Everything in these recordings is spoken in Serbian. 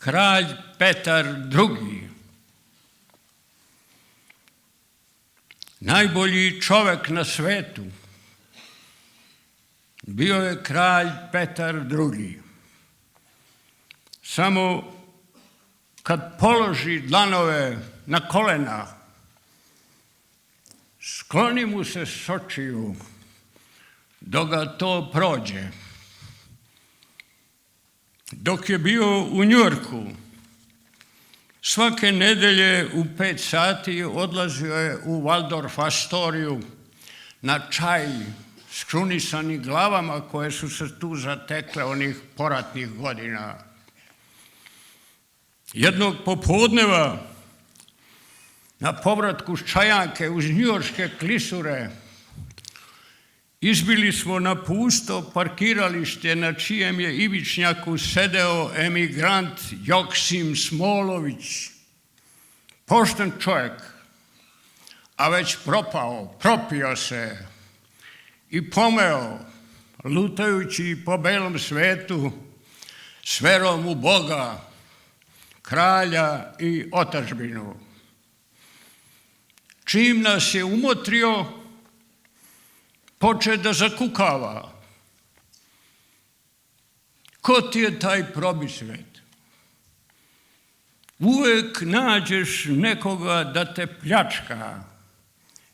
Kralj Petar II, najbolji čovek na svetu, bio je kralj Petar II. Samo kad položi dlanove na kolena, skloni mu se s očiju dok ga to prođe. Dok je bio u Njujorku, svake nedelje u 5 sati odlazio je u Waldorf Astoriju na čaj s krunisanim glavama koje su se tu zatekle onih poratnih godina. Jednog popodneva na povratku s Čajanke uz njujorške klisure izbili smo na pusto parkiralište na čijem je ivičnjaku sedeo emigrant Joksim Smolović. Pošten čovjek, a već propio se i pomeo, lutajući po belom svetu s verom u Boga, kralja i otadžbinu. Čim nas je umotrio, poče da zakukava. Ko ti je taj probisvet? Uvek nađeš nekoga da te pljačka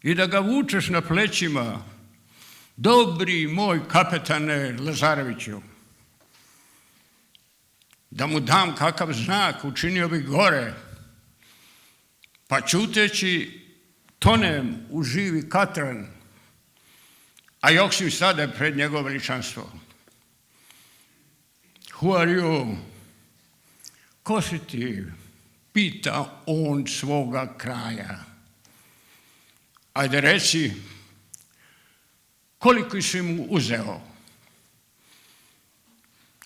i da ga vučeš na plećima. Dobri moj kapetane Lazareviću. Da mu dam kakav znak, učinio bih gore, pa ćuteći tonem u živi katran, a Joksim stade pred njegovo veličanstvo. Who are you? Ko si ti? Pita on svoga kralja. Ajde reci, koliko si mu uzeo?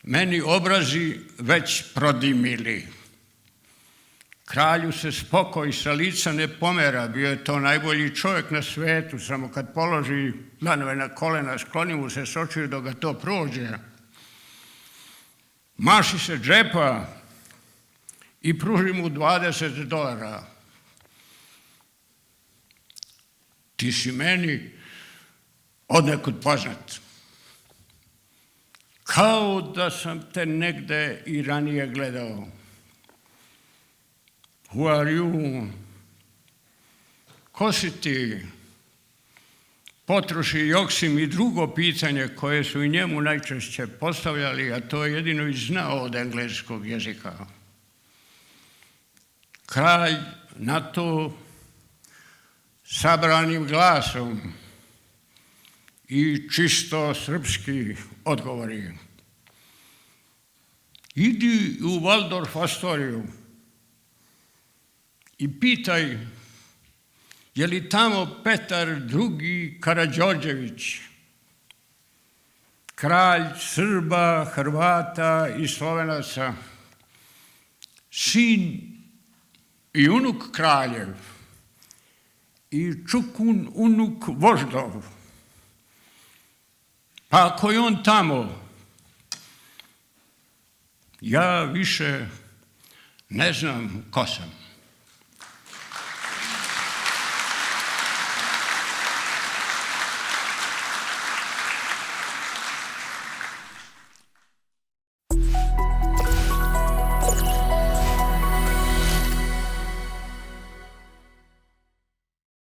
Meni obrazi već prodimili. Kralju se spokoj sa lica ne pomera, bio je to najbolji čovjek na svetu, samo kad položi dlanove na kolena, skloni mu se s očiju dok ga to prođe. Maši se džepa i pruži mu $20. Ti si meni odnekud poznat. Kao da sam te negde i ranije gledao. Who are you? Ko si ti? Potroši Joksim i drugo pitanje koje su i njemu najčešće postavljali, a to je jedino i znao od engleskog jezika. Kralj na to sabranim glasom i čisto srpski odgovori. Idi u Waldorf Astoriju i pitaj je li tamo Petar II. Karađorđević, kralj Srba, Hrvata i Slovenaca, sin i unuk kraljev i čukun unuk voždov. Pa ako je on tamo, ja više ne znam ko sam.